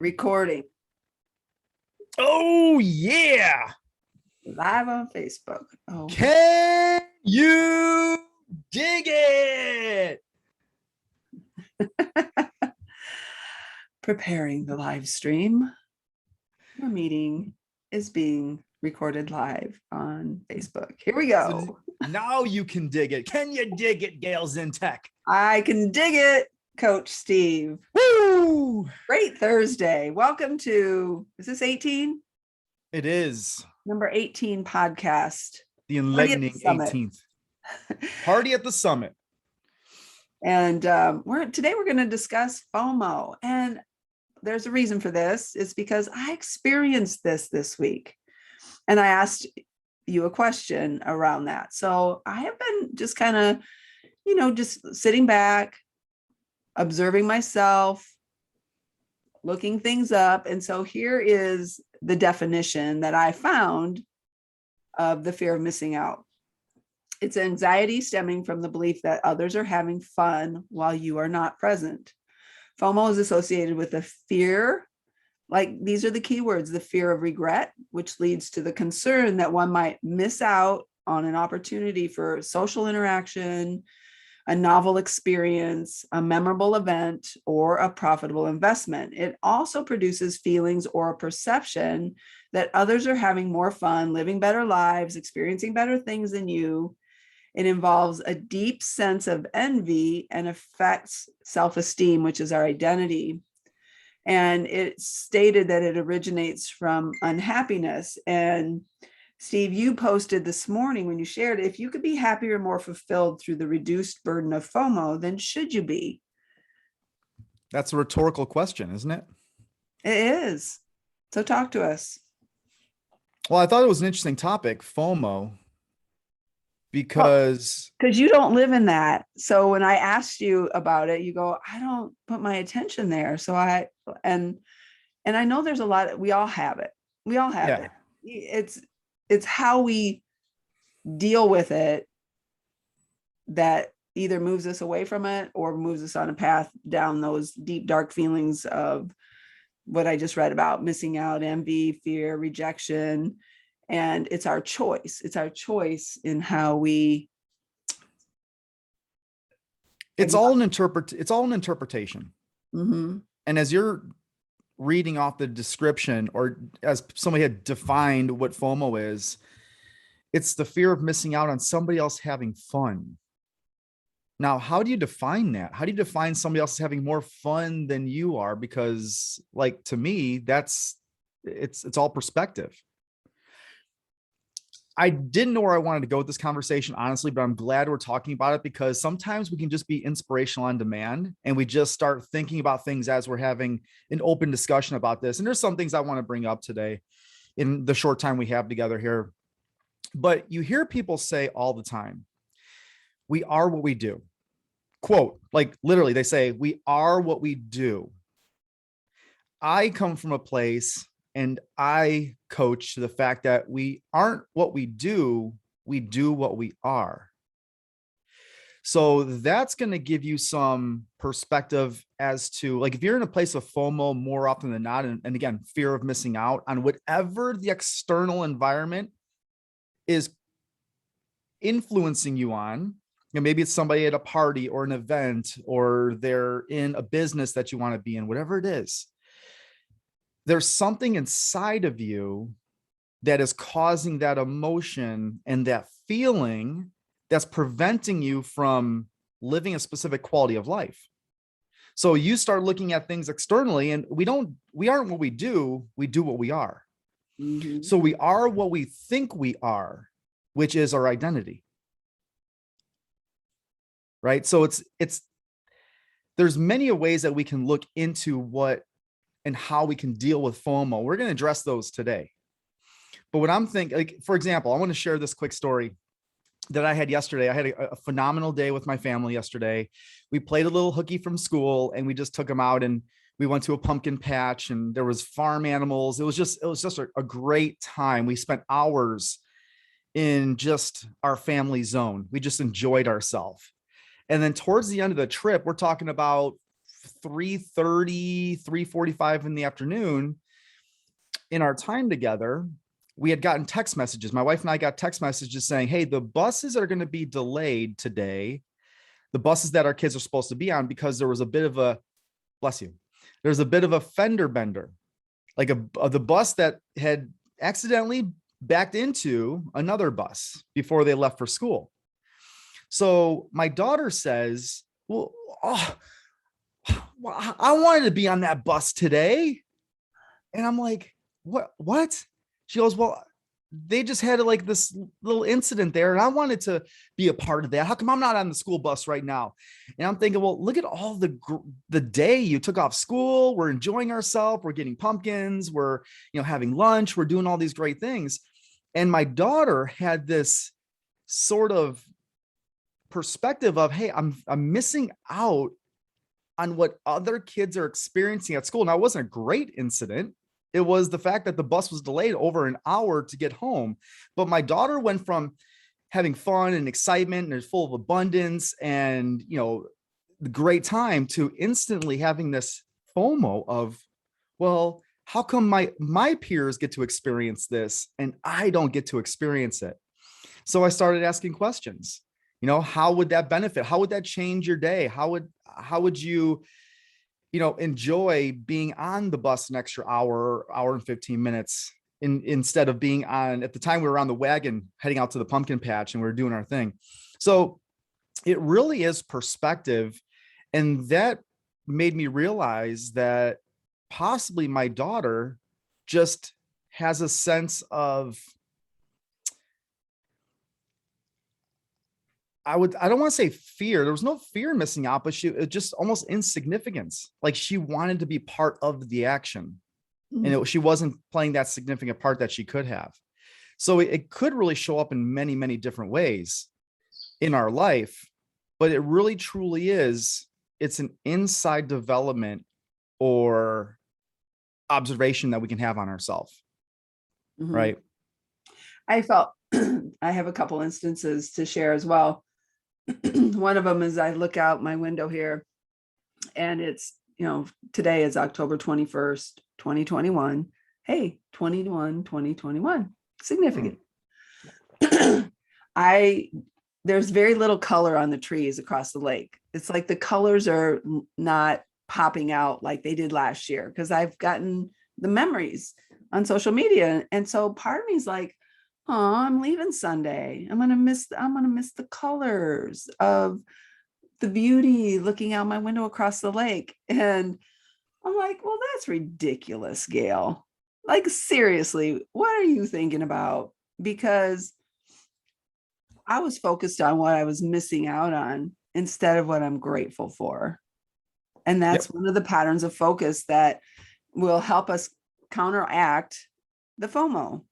Recording Oh, yeah. live on Facebook. Oh, Can you dig it? preparing the live stream. Our meeting is being recorded live on Facebook. Here we go. So now you can dig it. Can you dig it, Gayle Zintek? I can dig it, Coach Steve. Woo! Great Thursday. Welcome to, is this 18? It is. Number 18 podcast. The enlightening 18th. Party at the Summit. And today we're going to discuss FOMO. And there's a reason for this. It's because I experienced this week. And I asked you a question around that. So I have been just kind of, just sitting back, observing myself, looking things up. And so here is the definition that I found of the fear of missing out. It's anxiety stemming from the belief that others are having fun while you are not present. FOMO is associated with the fear, like these are the key words, the fear of regret, which leads to the concern that one might miss out on an opportunity for social interaction, a novel experience, a memorable event, or a profitable investment. It also produces feelings or a perception that others are having more fun, living better lives, experiencing better things than you. It involves a deep sense of envy and affects self-esteem, which is our identity. And it's stated that it originates from unhappiness. And Steve, you posted this morning when you shared, if you could be happier and more fulfilled through the reduced burden of FOMO, then should you be? That's a rhetorical question, isn't it? It is. So talk to us. Well, I thought it was an interesting topic, FOMO, because you don't live in that. So when I asked you about it, you go, I don't put my attention there. So and I know there's a lot, we all have it. We all have it. It's how we deal with it that either moves us away from it or moves us on a path down those deep, dark feelings of what I just read about, missing out, envy, fear, rejection. And it's our choice. It's our choice in how we. It's all an interpretation. Mm-hmm. And as you're reading off the description, or as somebody had defined what FOMO is, it's the fear of missing out on somebody else having fun. Now, how do you define that? How do you define somebody else having more fun than you are? Because, like, to me, it's all perspective. I didn't know where I wanted to go with this conversation, honestly, but I'm glad we're talking about it, because sometimes we can just be inspirational on demand and we just start thinking about things as we're having an open discussion about this. And there's some things I want to bring up today in the short time we have together here. But you hear people say all the time, we are what we do. Quote, like literally, they say, we are what we do. I come from a place, and I coach to the fact that we aren't what we do what we are. So that's going to give you some perspective as to, like, if you're in a place of FOMO more often than not, and again, fear of missing out on whatever the external environment is influencing you on, maybe it's somebody at a party or an event, or they're in a business that you want to be in, whatever it is. There's something inside of you that is causing that emotion and that feeling that's preventing you from living a specific quality of life. So you start looking at things externally, and we aren't what we do what we are. Mm-hmm. So we are what we think we are, which is our identity. Right? So there's many ways that we can look into what and how we can deal with FOMO. We're going to address those today. But what I'm thinking, like, for example, I want to share this quick story that I had yesterday. I had a phenomenal day with my family yesterday. We played a little hooky from school, and we just took them out, and we went to a pumpkin patch, and there was farm animals. It was just a great time. We spent hours in just our family zone. We just enjoyed ourselves. And then towards the end of the trip, we're talking about 3:30, 3:45 in the afternoon, in our time together, we had gotten text messages. My wife and I got text messages saying, hey, the buses are going to be delayed today, the buses that our kids are supposed to be on, because there was a bit of a, bless you, there's a bit of a fender bender, like the bus that had accidentally backed into another bus before they left for school. So my daughter says, well, I wanted to be on that bus today. And I'm like, what? She goes, well, they just had like this little incident there, and I wanted to be a part of that. How come I'm not on the school bus right now? And I'm thinking, well, look at all the day you took off school. We're enjoying ourselves. We're getting pumpkins. We're, having lunch. We're doing all these great things. And my daughter had this sort of perspective of, hey, I'm missing out on what other kids are experiencing at school. Now, it wasn't a great incident. It was the fact that the bus was delayed over an hour to get home. But my daughter went from having fun and excitement and full of abundance and, the great time, to instantly having this FOMO of, well, how come my peers get to experience this and I don't get to experience it? So I started asking questions. How would that benefit? How would that change your day? How would you, enjoy being on the bus an extra hour and 15 minutes instead of being on, at the time we were on the wagon heading out to the pumpkin patch and we were doing our thing. So it really is perspective. And that made me realize that possibly my daughter just has a sense of, I don't want to say fear. There was no fear in missing out, but it just almost insignificance. Like she wanted to be part of the action, and she wasn't playing that significant part that she could have. So it could really show up in many, many different ways in our life, but it really truly is. It's an inside development or observation that we can have on ourselves. Mm-hmm. Right. I felt I have a couple instances to share as well. One of them is I look out my window here and it's, today is October 21st, 2021. Hey, 2021, significant. There's very little color on the trees across the lake. It's like the colors are not popping out like they did last year, because I've gotten the memories on social media. And so part of me is like, oh, I'm leaving Sunday. I'm gonna miss the colors of the beauty looking out my window across the lake. And I'm like, well, that's ridiculous, Gayle. Like, seriously, what are you thinking about? Because I was focused on what I was missing out on instead of what I'm grateful for. And that's one of the patterns of focus that will help us counteract the FOMO.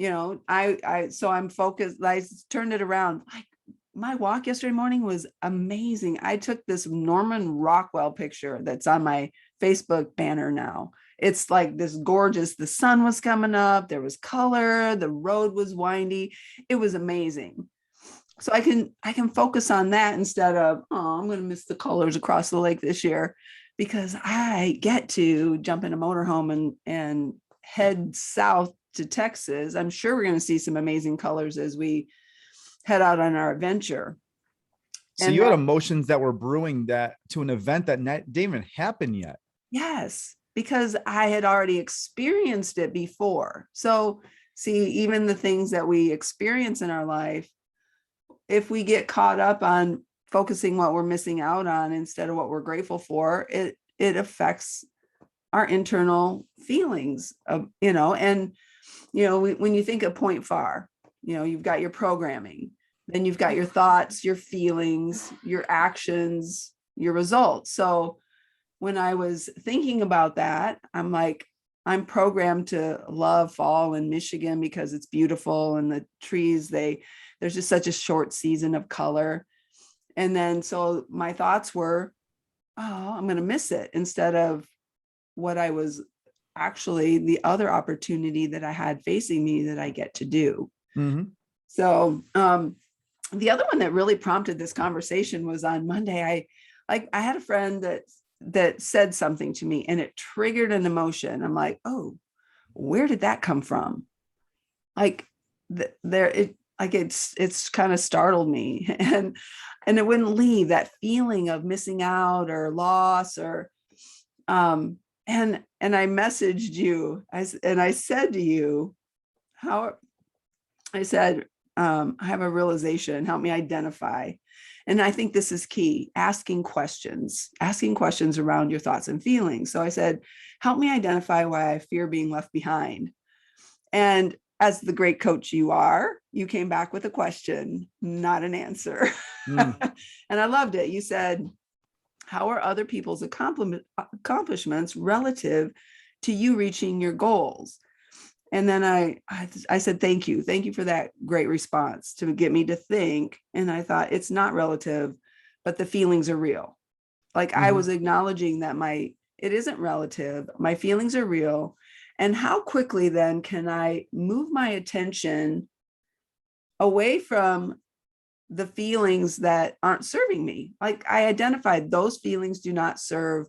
So I'm focused. I turned it around. Like, my walk yesterday morning was amazing. I took this Norman Rockwell picture that's on my Facebook banner now. It's like this gorgeous, the sun was coming up, there was color, the road was windy. It was amazing. So I can focus on that instead of, oh, I'm going to miss the colors across the lake this year, because I get to jump in a motorhome and head south to Texas. I'm sure we're going to see some amazing colors as we head out on our adventure. So you had emotions that were brewing that to an event that didn't even happen yet. Yes, because I had already experienced it before. So see, even the things that we experience in our life, if we get caught up on focusing what we're missing out on instead of what we're grateful for, it affects our internal feelings of, and, when you think of point far, you've got your programming, then you've got your thoughts, your feelings, your actions, your results. So when I was thinking about that, I'm like, I'm programmed to love fall in Michigan because it's beautiful and the trees, there's just such a short season of color. And then, so my thoughts were, oh, I'm going to miss it, instead of what I was actually, the other opportunity that I had facing me that I get to do. Mm-hmm. So the other one that really prompted this conversation was on Monday. I had a friend that that said something to me, and it triggered an emotion. I'm like, oh, where did that come from? Like there, it's kind of startled me, and it wouldn't leave that feeling of missing out or loss or and I messaged you, and I said to you, how I said, I have a realization, help me identify. And I think this is key, asking questions around your thoughts and feelings. So I said, help me identify why I fear being left behind. And as the great coach you are, you came back with a question, not an answer. Mm. And I loved it. You said, how are other people's accomplishments relative to you reaching your goals? And then I said, thank you for that great response to get me to think. And I thought, it's not relative, but the feelings are real. Like I was acknowledging that it isn't relative, my feelings are real. And how quickly then can I move my attention away from the feelings that aren't serving me? Like I identified those feelings do not serve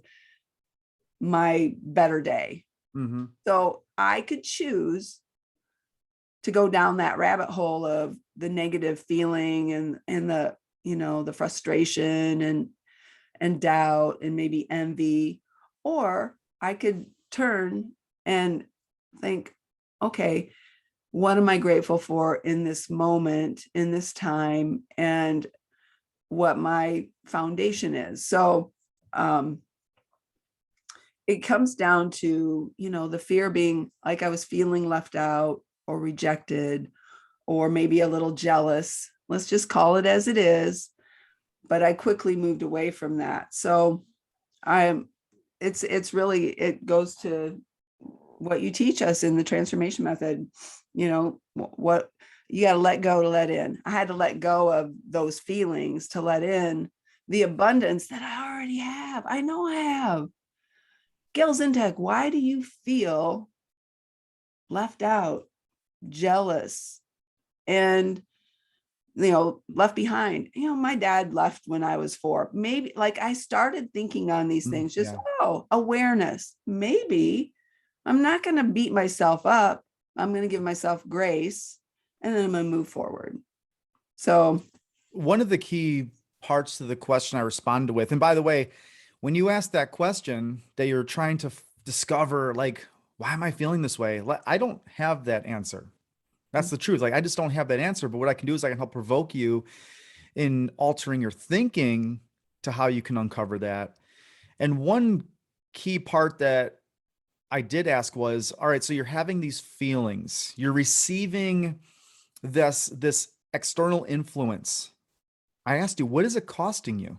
my better day. Mm-hmm. So I could choose to go down that rabbit hole of the negative feeling and the, the frustration and doubt and maybe envy, or I could turn and think, okay, what am I grateful for in this moment, in this time, and what my foundation is. So it comes down to, the fear being like I was feeling left out or rejected, or maybe a little jealous. Let's just call it as it is. But I quickly moved away from that. So it's really, it goes to what you teach us in the transformation method. What you got to let go to let in. I had to let go of those feelings to let in the abundance that I already have. I know I have. Gayle Zintek, why do you feel left out, jealous, and left behind? My dad left when I was 4. Maybe like I started thinking on these things, just awareness. Maybe I'm not going to beat myself up. I'm going to give myself grace, and then I'm going to move forward. So one of the key parts to the question I responded with, and by the way, when you ask that question that you're trying to discover, like, why am I feeling this way? I don't have that answer. That's the truth. Like, I just don't have that answer. But what I can do is I can help provoke you in altering your thinking to how you can uncover that. And one key part that I did ask was, all right, so you're having these feelings, you're receiving this external influence. I asked you, what is it costing you?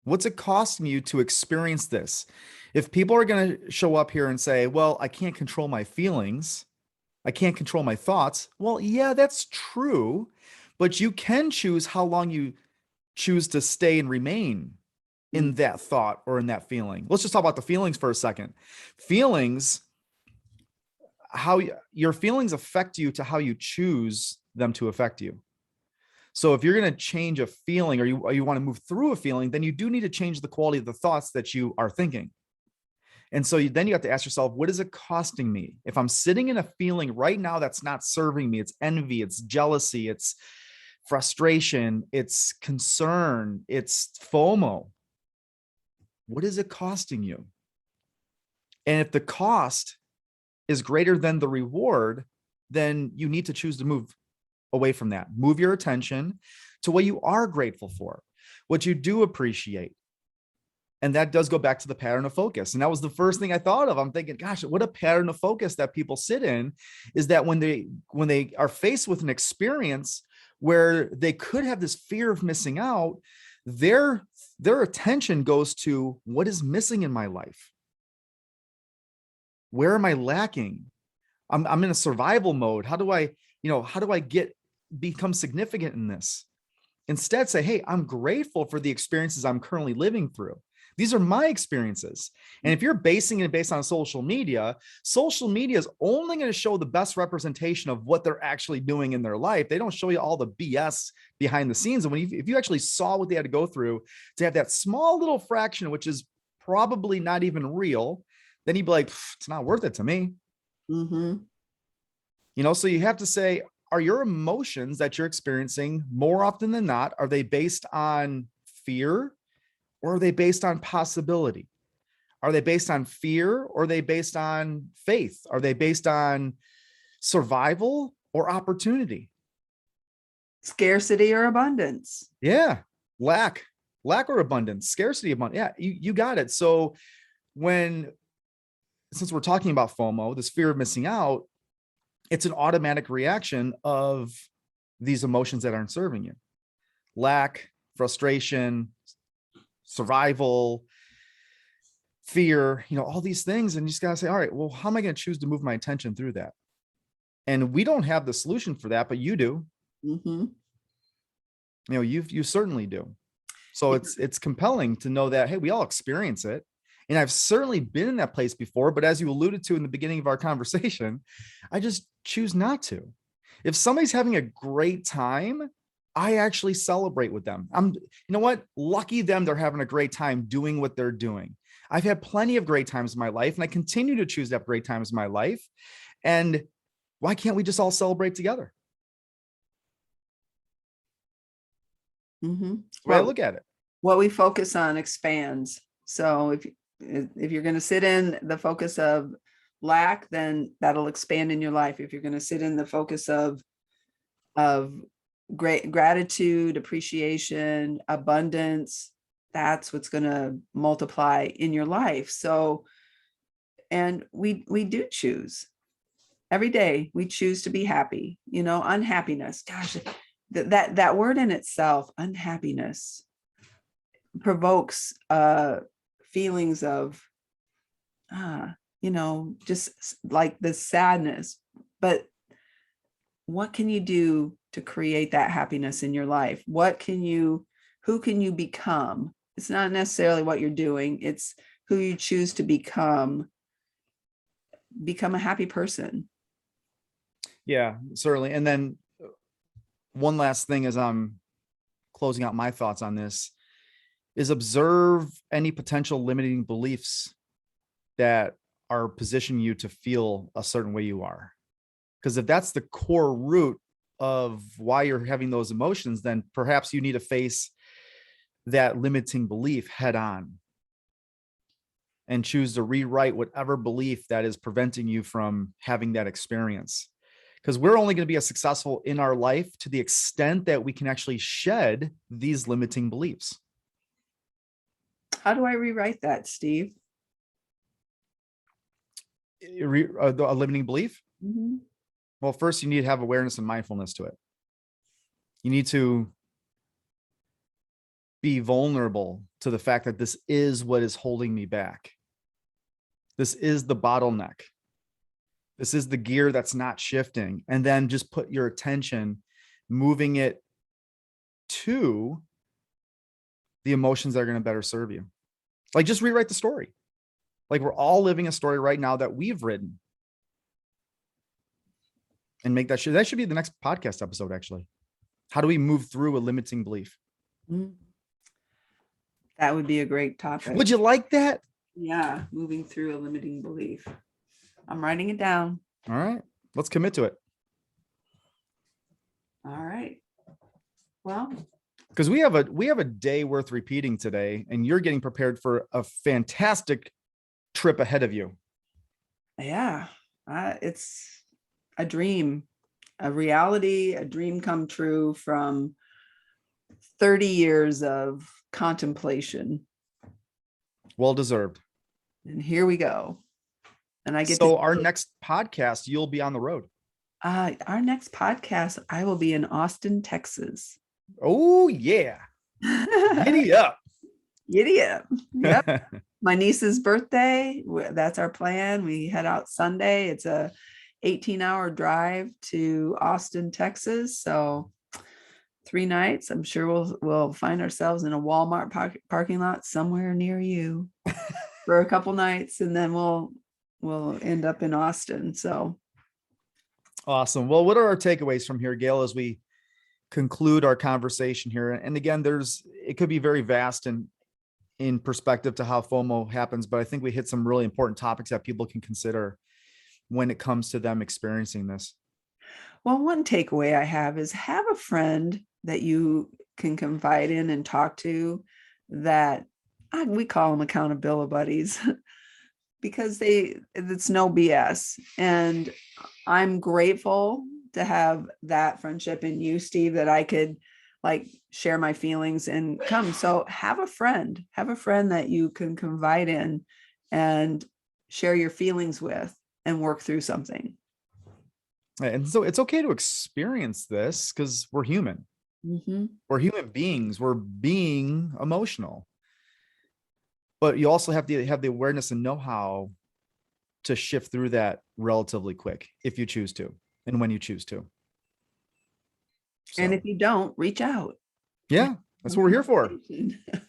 What's it costing you to experience this? If people are going to show up here and say, well, I can't control my feelings, I can't control my thoughts. Well, yeah, that's true, but you can choose how long you choose to stay and remain in that thought or in that feeling. Let's just talk about the feelings for a second. Feelings, how your feelings affect you to how you choose them to affect you. So if you're going to change a feeling, or you want to move through a feeling, then you do need to change the quality of the thoughts that you are thinking. And so then you have to ask yourself, what is it costing me? If I'm sitting in a feeling right now that's not serving me, it's envy, it's jealousy, it's frustration, it's concern, it's FOMO. What is it costing you? And if the cost is greater than the reward, then you need to choose to move away from that. Move your attention to what you are grateful for, what you do appreciate. And that does go back to the pattern of focus. And that was the first thing I thought of. I'm thinking, gosh, what a pattern of focus that people sit in, is that when they are faced with an experience where they could have this fear of missing out, their attention goes to what is missing in my life. Where am I lacking? I'm in a survival mode. How do I become significant in this? Instead, say, hey, I'm grateful for the experiences I'm currently living through. These are my experiences. And if you're basing it based on social media is only going to show the best representation of what they're actually doing in their life. They don't show you all the BS behind the scenes. And if you actually saw what they had to go through to have that small little fraction, which is probably not even real, then you'd be like, it's not worth it to me. Mm-hmm. So you have to say, are your emotions that you're experiencing more often than not, are they based on fear or are they based on possibility? Are they based on fear or are they based on faith? Are they based on survival or opportunity? Scarcity or abundance? Yeah. Lack or abundance, scarcity, abundance. Yeah, you got it. So since we're talking about FOMO, this fear of missing out, it's an automatic reaction of these emotions that aren't serving you. Lack, frustration, survival, fear, all these things. And you just got to say, all right, well, how am I going to choose to move my attention through that? And we don't have the solution for that, but you do. Mm-hmm. You certainly do. So it's compelling to know that, hey, we all experience it. And I've certainly been in that place before, but as you alluded to in the beginning of our conversation, I just choose not to. If somebody's having a great time, I actually celebrate with them. Lucky them, they're having a great time doing what they're doing. I've had plenty of great times in my life, and I continue to choose to have great times in my life. And why can't we just all celebrate together? Mm-hmm. The way I look at it. What we focus on expands. So if you're going to sit in the focus of lack, then that'll expand in your life. If you're going to sit in the focus of great gratitude, appreciation, abundance, that's what's going to multiply in your life. So, and we do choose every day. We choose to be happy. Unhappiness. Gosh, that word in itself, unhappiness, provokes feelings of just like the sadness. But what can you do to create that happiness in your life? Who can you become? It's not necessarily what you're doing, it's who you choose to become a happy person. Yeah, certainly. And then one last thing as I'm closing out my thoughts on this is observe any potential limiting beliefs that are positioning you to feel a certain way you are. Because if that's the core root of why you're having those emotions, then perhaps you need to face that limiting belief head on and choose to rewrite whatever belief that is preventing you from having that experience. Because we're only going to be as successful in our life to the extent that we can actually shed these limiting beliefs. How do I rewrite that, Steve? A limiting belief? Mm-hmm. Well, first you need to have awareness and mindfulness to it. You need to be vulnerable to the fact that this is what is holding me back. This is the bottleneck. This is the gear that's not shifting. And then just put your attention, moving it to the emotions that are going to better serve you. Like, just rewrite the story. Like, we're all living a story right now that we've written. And make that should be the next podcast episode, actually. How do we move through a limiting belief? That would be a great topic. Would you like that? Yeah, moving through a limiting belief. I'm writing it down. All right, let's commit to it. All right. Well, because we have a day worth repeating today, and you're getting prepared for a fantastic trip ahead of you. Yeah, it's a dream, a reality, a dream come true from 30 years of contemplation. Well deserved. And here we go. And I get our next podcast, you'll be on the road. Our next podcast, I will be in Austin, Texas. Oh yeah. Giddy up. Giddy up. Yep. My niece's birthday. That's our plan. We head out Sunday. It's a 18-hour drive to Austin, Texas. So 3 nights. I'm sure we'll find ourselves in a Walmart parking lot somewhere near you for a couple nights, and then we'll end up in Austin. So Awesome. Well, what are our takeaways from here, Gayle, as we conclude our conversation here? And again, it could be very vast and in perspective to how FOMO happens, but I think we hit some really important topics that people can consider when it comes to them experiencing this. well, one takeaway I have is have a friend that you can confide in and talk to, that we call them accountability buddies because it's no BS. And I'm grateful to have that friendship in you, Steve, that I could like share my feelings and come. So have a friend that you can confide in and share your feelings with and work through something. And so it's okay to experience this because we're human. Mm-hmm. We're human beings. We're being emotional. But you also have to have the awareness and know how to shift through that relatively quick if you choose to, and when you choose to. So, And if you don't, reach out. yeah, that's what we're here for.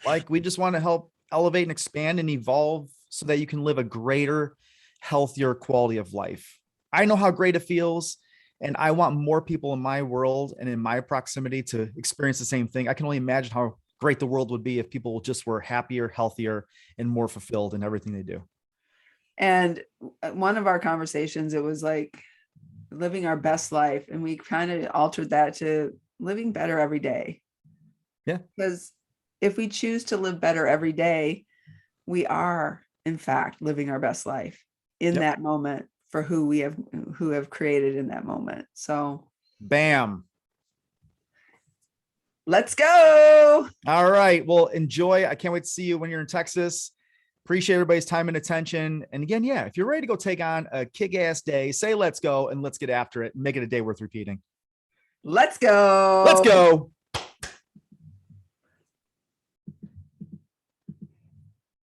Like, we just want to help elevate and expand and evolve so that you can live a greater, healthier quality of life. I know how great it feels, and I want more people in my world and in my proximity to experience the same thing. I can only imagine how great the world would be if people just were happier, healthier, and more fulfilled in everything they do. And one of our conversations, it was like living our best life. And we kind of altered that to living better every day. Yeah. Because if we choose to live better every day, we are, in fact, living our best life in that moment for who have created in that moment. So bam. Let's go. All right. Well, enjoy. I can't wait to see you when you're in Texas. Appreciate everybody's time and attention. And again, yeah, if you're ready to go take on a kick-ass day, say let's go and let's get after it and make it a day worth repeating. Let's go. Let's go.